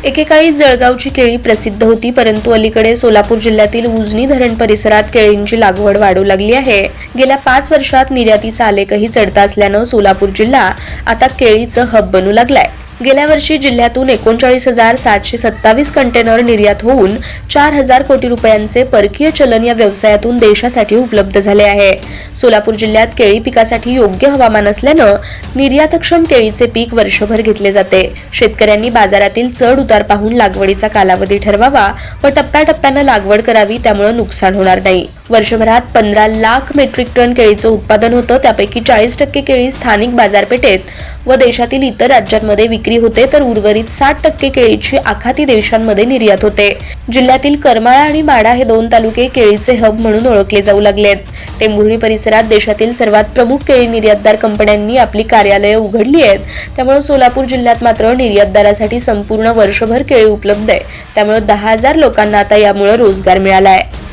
एकेकाळी जळगावची केळी प्रसिद्ध होती, परंतु अलीकडे सोलापूर जिल्ह्यातील उजनी धरण परिसरात केळींची लागवड वाढू लागली आहे. गेल्या 5 वर्षात निर्यातीचा आलेखही चढता असल्यानं सोलापूर जिल्हा आता केळीचं हब बनू लागलाय. गेल्या वर्षी जिल्ह्यातून 39,727 कंटेनर निर्यात होऊन 4,000 कोटी रुपयांचे परकीय चलन या व्यवसायातून देशासाठी उपलब्ध झाले आहे. सोलापूर जिल्ह्यात केळी पिकासाठी योग्य हवामान असल्यानं निर्यातक्षम केळीचे पीक वर्षभर घेतले जाते. शेतकऱ्यांनी बाजारातील चढ उतार पाहून लागवडीचा कालावधी ठरवावा व टप्प्याटप्प्यानं लागवड करावी, त्यामुळे नुकसान होणार नाही. वर्षभरात 15 लाख मेट्रिक टन केळीचं उत्पादन होतं. त्यापैकी 40% केळी स्थानिक बाजारपेठेत व देशातील इतर राज्यांमध्ये विक्री होते, तर उर्वरित 60% केळीची आखाती देशांमध्ये निर्यात होते. जिल्ह्यातील करमाळा आणि माढा हे 2 तालुके केळीचे हब म्हणून ओळखले जाऊ लागलेत. टेंभुर्णी परिसरात देशातील सर्वात प्रमुख केळी निर्यातदार कंपन्यांनी आपली कार्यालये उघडली आहेत. त्यामुळे सोलापूर जिल्ह्यात मात्र निर्यातदारासाठी संपूर्ण वर्षभर केळी उपलब्ध आहे. त्यामुळे 10,000 लोकांना आता यामुळे रोजगार मिळाला आहे.